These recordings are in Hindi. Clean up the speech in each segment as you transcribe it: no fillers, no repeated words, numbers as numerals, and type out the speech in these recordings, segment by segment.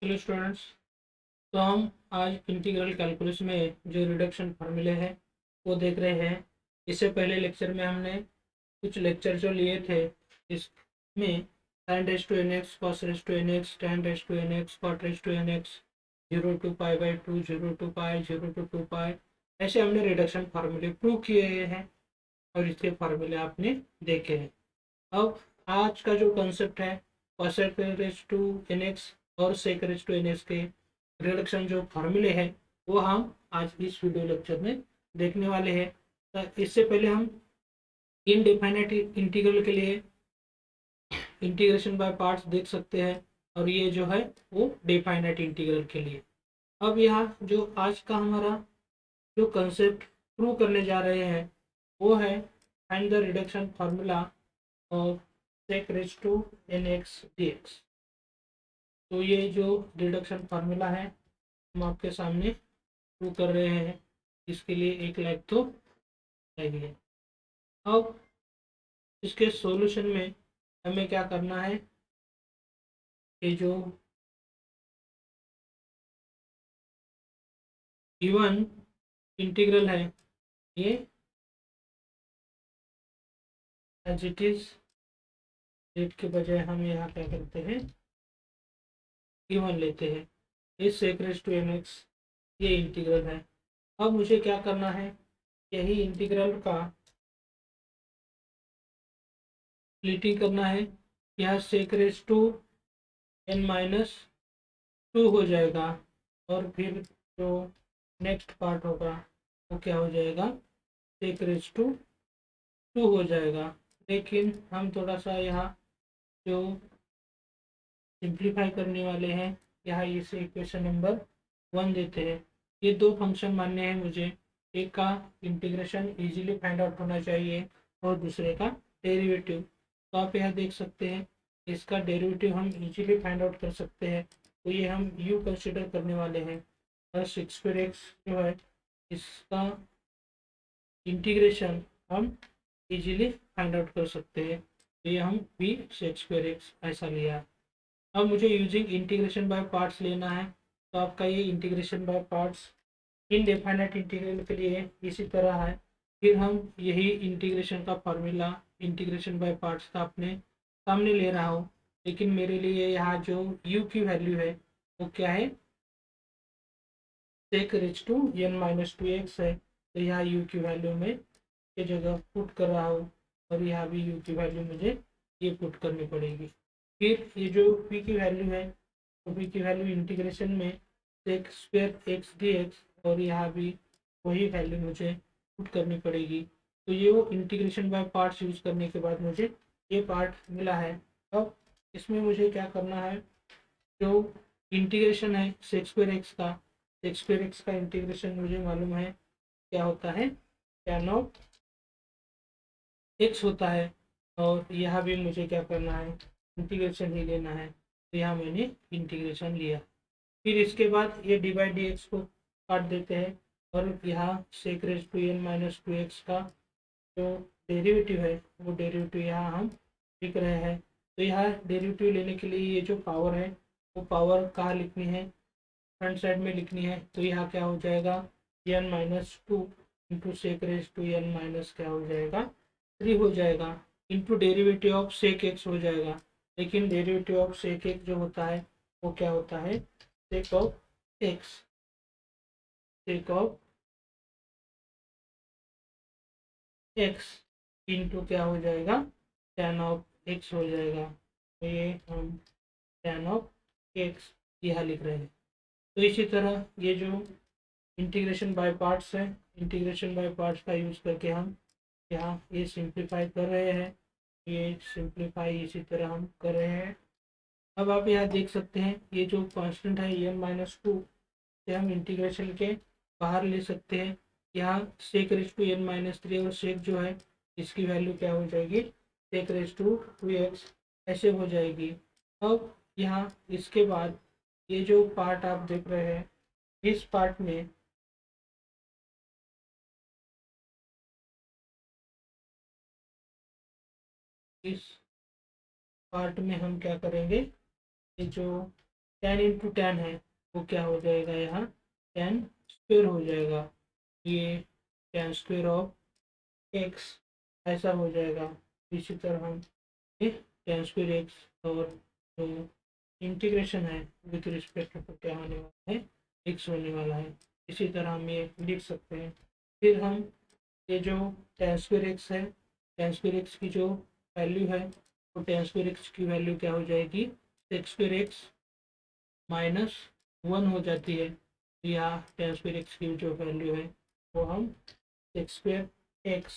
Hello students. तो हम आज इंटीग्रल कैलकुलस में जो रिडक्शन फार्मूले हैं वो देख रहे हैं। इससे पहले लेक्चर में हमने कुछ लेक्चर जो लिए थे इसमें tan raise to N x, cos raise to N x, tan raise to N x, cot raise to N x, 0 to π/2, 0 to π, 0 to 2π, ऐसे हमने रिडक्शन फार्मूले प्रूव किए हैं और इसके फार्मूले आपने देखे हैं। अब आज का जो कॉन्सेप्ट है cosec raise to N x और sec raise to N x के रिडक्शन जो फार्मूले हैं वो हम आज इस वीडियो लेक्चर में देखने वाले हैं। तो इससे पहले हम इनडेफिनेट इंटीग्रल के लिए इंटीग्रेशन बाय पार्ट्स देख सकते हैं और ये जो है वो डेफाइनाइट इंटीग्रल के लिए। अब यहाँ जो आज का हमारा जो कंसेप्ट प्रूव करने जा रहे हैं वो है find the reduction formula of sec raise to N x dx। तो ये जो रिडक्शन फार्मूला है हम आपके सामने प्रूव कर रहे हैं, इसके लिए एक लाइक तो चाहिए। अब इसके सॉल्यूशन में हमें क्या करना है, ये जो गिवन इंटीग्रल है ये एज इट इज डेट के बजाय हम यहाँ क्या करते हैं, गिवन लेते हैं। इस sec raise to N x ये इंटीग्रल है। अब मुझे क्या करना है, यही इंटीग्रल का स्प्लिटिंग करना है। यह sec raise to N minus 2 हो जाएगा और फिर जो नेक्स्ट पार्ट होगा वो क्या हो जाएगा, sec रेज टू 2 हो जाएगा। लेकिन हम थोड़ा सा यहाँ जो सिंप्लीफाई करने वाले हैं, यहाँ इसे इक्वेशन नंबर 1 देते हैं। ये दो फंक्शन मानने हैं मुझे, एक का इंटीग्रेशन इजीली फाइंड आउट होना चाहिए और दूसरे का डेरिवेटिव। तो आप यहाँ देख सकते हैं इसका डेरिवेटिव हम इजीली फाइंड आउट कर सकते हैं। तो ये हम u कंसिडर करने वाले हैं और sec² जो है इसका इंटीग्रेशन हम इजीली फाइंड आउट कर सकते हैं। तो ये हम v sec² ऐसा लिया। अब मुझे यूजिंग इंटीग्रेशन बाय पार्ट्स लेना है। तो आपका ये integration by parts indefinite integral के लिए इसी तरह है। फिर हम यही इंटीग्रेशन का फार्मूला इंटीग्रेशन बाय पार्ट्स का अपने सामने ले रहा हूँ, लेकिन मेरे लिए यहाँ जो u की वैल्यू है वो क्या है, sec raise to n minus 2x है। तो यहाँ u की वैल्यू में ये जगह पुट कर रहा हूँ और यहाँ भी u की वैल्यू मुझे ये पुट करनी पड़ेगी। फिर ये जो v की वैल्यू है तो v की वैल्यू इंटीग्रेशन में sec² x dx और यहाँ भी वही वैल्यू मुझे पुट करनी पड़ेगी। तो ये वो इंटीग्रेशन बाय पार्ट्स यूज करने के बाद मुझे ये पार्ट मिला है। अब इसमें मुझे क्या करना है, जो इंटीग्रेशन है sec² x का इंटीग्रेशन मुझे मालूम है क्या होता है, tan ऑफ x होता है। और यहाँ भी मुझे क्या करना है, इंटीग्रेशन ही लेना है। तो यहाँ मैंने इंटीग्रेशन लिया। फिर इसके बाद ये dy dx को काट देते हैं और यहाँ sec raise to n minus 2x का जो डेरिवेटिव है वो डेरिवेटिव यहाँ हम लिख रहे हैं। तो यहाँ डेरिवेटिव लेने के लिए ये जो पावर है वो पावर कहाँ लिखनी है, फ्रंट साइड में लिखनी है। तो यहाँ क्या हो जाएगा, n minus 2 into sec raise to n minus क्या हो जाएगा 3 हो जाएगा, into derivative of sec x हो जाएगा। लेकिन डेरिवेटिव ऑफ सेक एक्स जो होता है वो क्या होता है, sake of x, sake of x into क्या हो जाएगा, tan ऑफ एक्स हो जाएगा। तो ये हम tan ऑफ एक्स यहाँ लिख रहे हैं। तो इसी तरह ये जो इंटीग्रेशन बाय पार्ट्स है, इंटीग्रेशन बाय पार्ट्स का यूज़ करके हम यहाँ ये सिंप्लीफाई कर रहे हैं, ये सिंप्लीफाई इसी तरह हम कर रहे हैं। अब आप यहाँ देख सकते हैं ये जो कांस्टेंट है n माइनस 2 से हम इंटीग्रेशन के बाहर ले सकते हैं। यहाँ सेक रेज टू n माइनस 3 और सेक जो है इसकी वैल्यू क्या हो जाएगी, सेक रेज टू 2x ऐसे हो जाएगी। अब यहाँ इसके बाद ये जो पार्ट आप देख रहे हैं इस पार्ट में इस पार्ट में हम क्या करेंगे, ये जो टेन इंटू टेन है वो क्या हो जाएगा, यहाँ टेन स्क्वेयर हो जाएगा, ये टेन स्क्वेयर ऑफ एक्स ऐसा हो जाएगा। इसी तरह हम ये टेन स्क्वेयर एक्स और जो इंटीग्रेशन है विथ रिस्पेक्ट टू क्या होने वाला है, एक्स होने वाला है। इसी तरह हम ये लिख सकते हैं। फिर हम ये जो टेन स्क्वेयर एक्स है, टेन स्क्वेयर एक्स की जो वैल्यू है तो टेन स्क्वेयर एक्स की वैल्यू क्या हो जाएगी, sex square x minus one हो जाती है। तो यहाँ टेन स्क्वेयर एक्स की जो वैल्यू है वो हम sex square x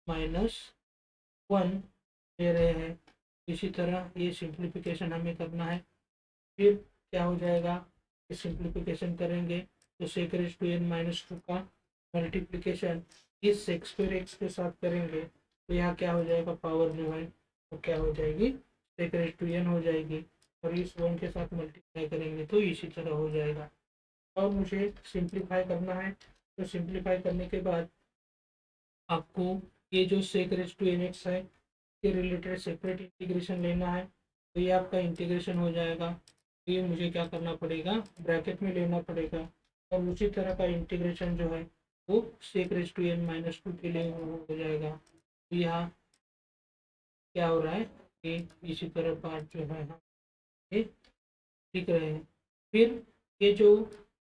minus one ले रहे हैं। इसी तरह ये सिंप्लीफिकेशन हमें करना है। फिर क्या हो जाएगा, ये सिंप्लीफिकेशन करेंगे तो sec raise to N minus two का मल्टीप्लिकेशन इस सेक्स स्क्वेयर एक्स के साथ करेंगे तो यहाँ क्या हो जाएगा, पावर जो है वो क्या हो जाएगी, सेक रेज़ टू एन हो जाएगी और इस वन के साथ मल्टीप्लाई करेंगे तो इसी तरह हो जाएगा। और मुझे सिंप्लीफाई करना है तो सिंप्लीफाई करने के बाद आपको ये जो सेक रेज़ टू एन एक्स है के रिलेटेड सेपरेट इंटीग्रेशन लेना है। तो ये आपका इंटीग्रेशन हो जाएगा। तो ये मुझे क्या करना पड़ेगा, ब्रैकेट में लेना पड़ेगा और उसी तरह का इंटीग्रेशन जो है वो sec raise to N minus two के लिए हो जाएगा। तो यहाँ क्या हो रहा है कि इसी तरह पार्ट जो है हम ये लिख रहे हैं। फिर ये जो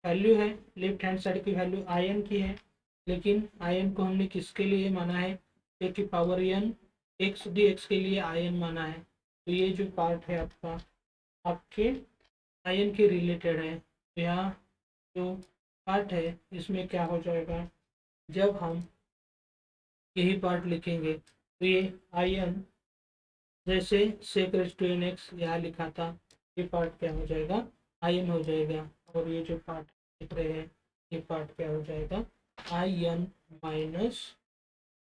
वैल्यू है लेफ्ट हैंड साइड की वैल्यू आई एन की है, लेकिन आई एन को हमने किसके लिए माना है, ए की power n x D x के लिए आई एन माना है। तो ये जो पार्ट है आपका आपके आई एन के रिलेटेड है। तो यहाँ जो पार्ट है इसमें क्या हो जाएगा, जब हम यही पार्ट लिखेंगे तो ये आई एन जैसे सेक रेज़ टू एन एक्स यहाँ लिखा था, ये पार्ट क्या हो जाएगा, आई एन हो जाएगा। और ये जो पार्ट लिख रहे हैं ये पार्ट क्या हो जाएगा, आई एन माइनस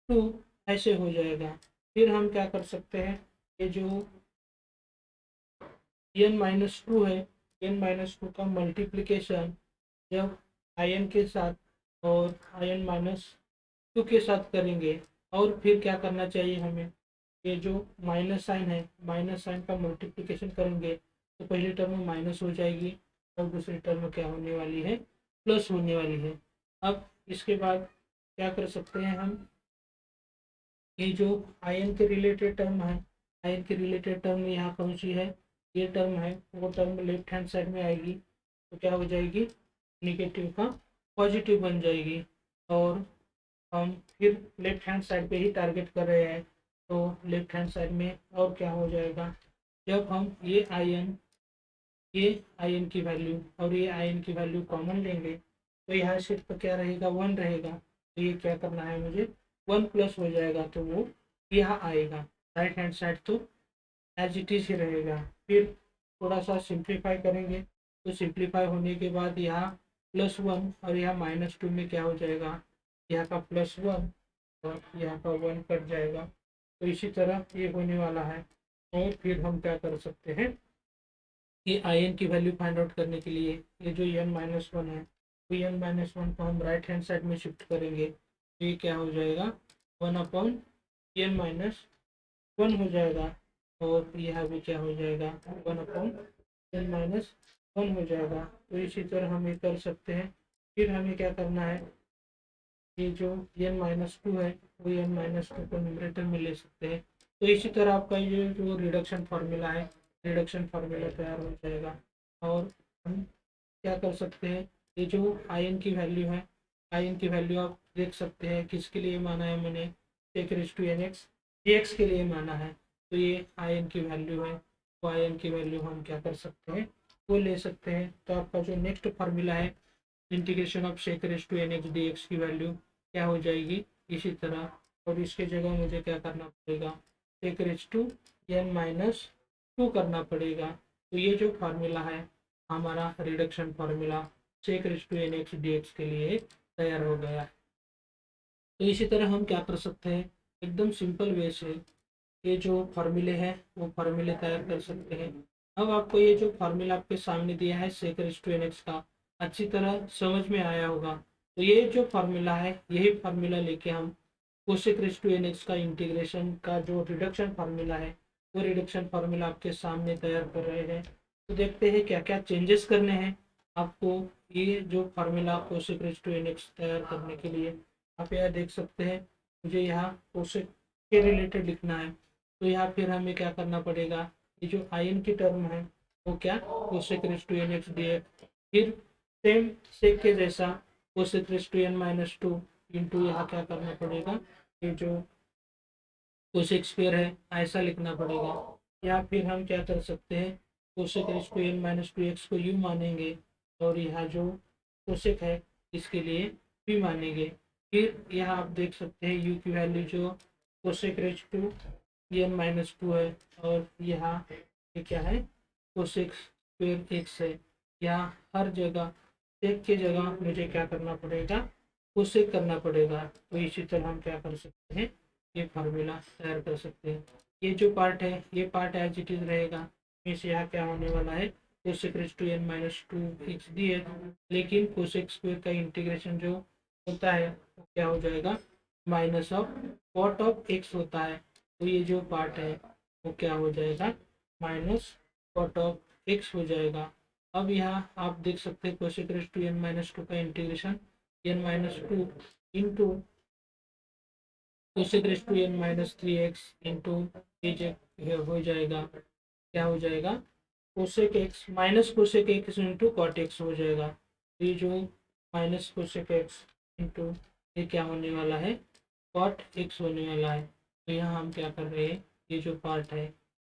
टू ऐसे हो जाएगा। फिर हम क्या कर सकते हैं, ये जो एन माइनस टू है, एन माइनस टू का मल्टीप्लिकेशन जब आई एन के साथ और आई एन माइनस टू के साथ करेंगे और फिर क्या करना चाहिए हमें, ये जो माइनस साइन है माइनस साइन का मल्टीप्लिकेशन करेंगे तो पहली टर्म में माइनस हो जाएगी और दूसरी टर्म क्या होने वाली है, प्लस होने वाली है। अब इसके बाद क्या कर सकते हैं हम, ये जो आयन के रिलेटेड टर्म है, आयन के रिलेटेड टर्म यहाँ कौन सी है, ये टर्म है, वो टर्म लेफ्ट हैंड साइड में आएगी तो क्या हो जाएगी, निगेटिव का पॉजिटिव बन जाएगी। और हम फिर लेफ्ट हैंड साइड पे ही टारगेट कर रहे हैं तो लेफ्ट हैंड साइड में और क्या हो जाएगा, जब हम ये आयन की वैल्यू और ये आयन की वैल्यू कॉमन लेंगे तो यहाँ सिर्फ क्या रहेगा, वन रहेगा। तो ये क्या करना है मुझे, वन प्लस हो जाएगा तो वो यहाँ आएगा। राइट हैंड साइड तो एज इट इज ही रहेगा। फिर थोड़ा सा सिंप्लीफाई करेंगे तो सिंप्लीफाई होने के बाद यहाँ प्लस वन और यहाँ माइनस टू में क्या हो जाएगा, यहाँ का प्लस वन और यहाँ का वन कट जाएगा। तो इसी तरह ये होने वाला है। और फिर हम क्या कर सकते हैं, ये आई एन की वैल्यू फाइंड आउट करने के लिए ये जो एन माइनस वन है तो एन माइनस वन को हम राइट हैंड साइड में शिफ्ट करेंगे तो ये क्या हो जाएगा, one upon n minus one हो जाएगा। और यहाँ भी क्या हो जाएगा, one upon n minus one हो जाएगा। तो इसी तरह हम ये कर सकते हैं। फिर हमें क्या करना है, ये जो एन माइनस टू है वो एन माइनस टू को न्यूमरेटर में ले सकते हैं। तो इसी तरह आपका ये जो रिडक्शन फार्मूला है, रिडक्शन फार्मूला तैयार हो जाएगा। और हम क्या कर सकते हैं, ये जो आयन की वैल्यू है, आयन की वैल्यू आप देख सकते हैं किसके लिए माना है मैंने, टेक raise to N x x के लिए माना है। तो ये आयन की वैल्यू है, वो आयन की वैल्यू हम क्या कर सकते हैं, वो ले सकते हैं। तो आपका जो नेक्स्ट फार्मूला है integration of sec raise to N x D x की वैल्यू क्या हो जाएगी इसी तरह। और इसके जगह मुझे क्या करना पड़ेगा, sec raise to N minus two करना पड़ेगा। तो ये जो फार्मूला है हमारा reduction formula sec raise to N x D x के लिए तैयार हो गया। तो इसी तरह हम क्या कर सकते हैं, एकदम सिंपल वे से ये जो फार्मूले हैं वो फार्मूले तैयार कर सकते हैं। अब आपको ये जो फार्मूला आपके सामने दिया है सेक रेज़ टू एन एक्स का अच्छी तरह समझ में आया होगा। तो ये जो फार्मूला है यही फार्मूला लेके हम cosec raise to N x का इंटीग्रेशन का जो रिडक्शन फार्मूला है वो रिडक्शन फार्मूला आपके सामने तैयार कर रहे हैं। तो देखते हैं क्या क्या चेंजेस करने हैं आपको ये जो formula cosec raise to N x तैयार करने के लिए। आप यहाँ देख सकते हैं मुझे यहाँ कोसेक के रिलेटेड लिखना है, तो यहाँ फिर हमें क्या करना पड़ेगा, ये जो आयन की टर्म है वो क्या cosec raise to N x D x, फिर सेम सेक के जैसा cosec raise to N minus two into यहाँ क्या करना पड़ेगा, ये जो कोसेक स्क्वायर है ऐसा लिखना पड़ेगा। या फिर हम क्या कर सकते हैं, cosec raise to N minus two x को यू मानेंगे और यहाँ जो कोसेक है इसके लिए भी मानेंगे। फिर यहाँ आप देख सकते हैं यू की वैल्यू जो cosec raise to N minus two है, और यहाँ ये क्या है कोसेक स्क्वायर एक्स है। यहाँ हर जगह सेक की जगह मुझे क्या करना पड़ेगा, कोसेक करना पड़ेगा। तो इसी तरह हम क्या कर सकते हैं, ये फार्मूला तैयार कर सकते हैं। ये जो पार्ट है ये पार्ट एज इट इज रहेगा, मीन्स यहाँ क्या होने वाला है cosec raise to N minus two x d है, लेकिन कोसेक स्क्वायर का इंटीग्रेशन जो होता है वो क्या हो जाएगा minus of cot of x होता है। तो ये जो पार्ट है वो क्या हो जाएगा माइनस कॉट ऑफ एक्स हो जाएगा। अब यहाँ आप देख सकते हैं cosec raise to N minus two का integration N minus two into cosec raise to N minus three X into हो जाएगा, क्या हो जाएगा cosec X minus cosec X into cot X हो जाएगा। तो ये जो माइनस कोसेक एक्स इंटू ये क्या होने वाला है कॉट एक्स होने वाला है। तो यहाँ हम क्या कर रहे हैं, ये जो पार्ट है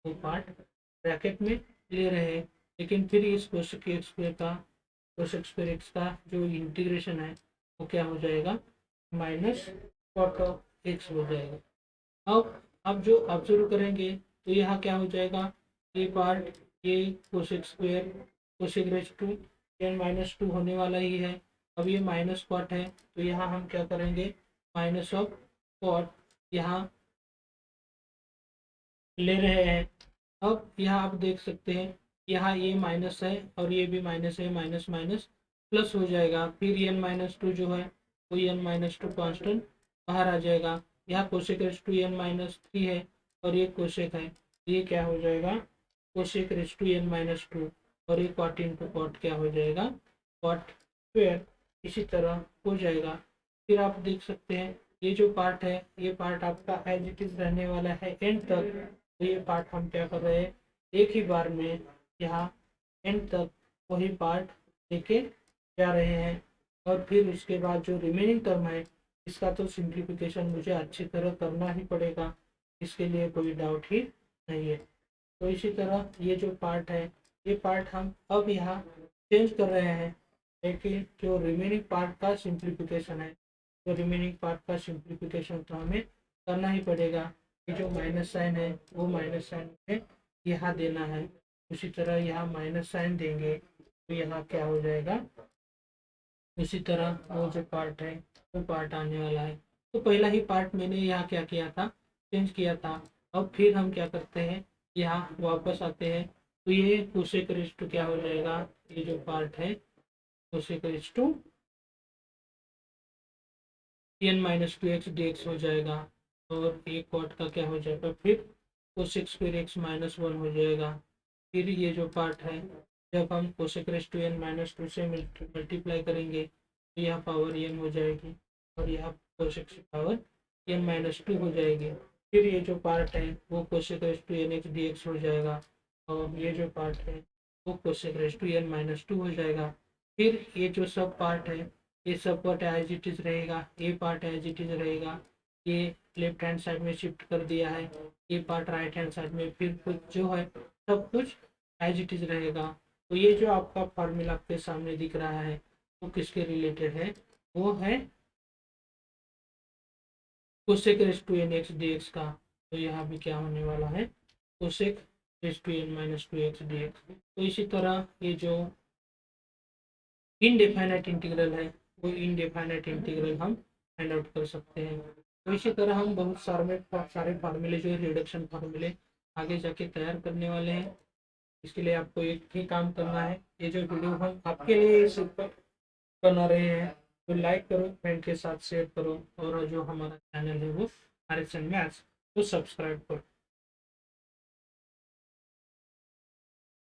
वो पार्ट ब्रैकेट में ले रहे हैं, लेकिन फिर इस कोसेक स्क्वायर का कोसेक स्क्वायर एक्स का जो इंटीग्रेशन है वो क्या हो जाएगा माइनस कॉट ऑफ एक्स हो जाएगा। अब जो ऑब्जर्व करेंगे तो यहाँ क्या हो जाएगा, ये पार्ट ये cosec square cosec raise to N minus two होने वाला ही है। अब ये माइनस कॉट है तो यहाँ हम क्या करेंगे माइनस ऑफ कॉट यहाँ ले रहे हैं। अब यहाँ आप देख सकते हैं यहाँ ये माइनस है और ये भी माइनस है, माइनस माइनस प्लस हो जाएगा। फिर एन माइनस टू जो है वो एन माइनस टू कॉन्स्टेंट बाहर आ जाएगा। यहाँ cosec raise to N minus three है और ये कोसेक है, ये क्या हो जाएगा cosec raise to N minus two, और ये कॉट इंटू कॉट क्या हो जाएगा कॉट स्क्वायर, इसी तरह हो जाएगा। फिर आप देख सकते हैं ये जो पार्ट है ये पार्ट आपका एज इट इज रहने वाला है एंड तक। तो ये पार्ट हम क्या कर रहे हैं एक ही बार में यहाँ एंड तक वही पार्ट लेके जा रहे हैं, और फिर उसके बाद जो रिमेनिंग टर्म है इसका तो सिंप्लीफिकेशन मुझे अच्छी तरह करना ही पड़ेगा, इसके लिए कोई डाउट ही नहीं है। तो इसी तरह ये जो पार्ट है ये पार्ट हम अब यहाँ चेंज कर रहे हैं, लेकिन जो रिमेनिंग पार्ट का सिंप्लीफिकेशन है तो रिमेनिंग पार्ट का सिंप्लीफिकेशन तो हमें करना ही पड़ेगा। ये जो माइनस साइन है वो माइनस साइन में यहाँ देना है, उसी तरह यहाँ माइनस साइन देंगे तो यहाँ क्या हो जाएगा उसी तरह वो जो पार्ट है वो पार्ट आने वाला है। तो पहला ही पार्ट मैंने यहाँ क्या किया था चेंज किया था। अब फिर हम क्या करते हैं यहाँ वापस आते हैं, तो ये कोसेक रेज टू क्या हो जाएगा, ये जो पार्ट है cosec raise to N minus two x D x हो जाएगा, और एक कॉट का क्या हो जाएगा फिर cosec square x minus one हो जाएगा। फिर ये जो पार्ट है जब हम cosec raise to N minus two से मल्टीप्लाई करेंगे तो यह पावर एन हो जाएगी, और यह कोसेक की पावर एन माइनस टू हो जाएगी। फिर ये जो पार्ट है वो cosec raise to N x D x हो जाएगा, और ये जो पार्ट है वो cosec raise to N minus two हो जाएगा। फिर ये जो सब पार्ट है ये सब पार्ट एज इट इज रहेगा, ये पार्ट एज इट इज रहेगा, ये लेफ्ट हैंड साइड में शिफ्ट कर दिया है, ये पार्ट राइट हैंड साइड में, फिर कुछ जो है सब कुछ एज इट इज रहेगा। तो ये जो आपका फार्मूला आपके सामने दिख रहा है वो किसके रिलेटेड है, वो है cosec raise to N x D x का। तो यहाँ भी क्या होने वाला है cosec raise to N minus two x D x. तो इसी तरह ये जो इनडेफाइनाइट इंटीग्रल है वो इनडेफाइनाइट इंटीग्रल हम फाइंड आउट कर सकते हैं। तो इसी तरह हम बहुत सारे फार्मूले जो है रिडक्शन फार्मूले आगे जाके तैयार करने वाले हैं। इसके लिए आपको एक ही काम करना है, ये जो वीडियो हम आपके लिए सिर्फ बना रहे हैं तो लाइक करो, फ्रेंड के साथ शेयर करो, और जो हमारा चैनल है वो RSN मैथ्स तो सब्सक्राइब करो।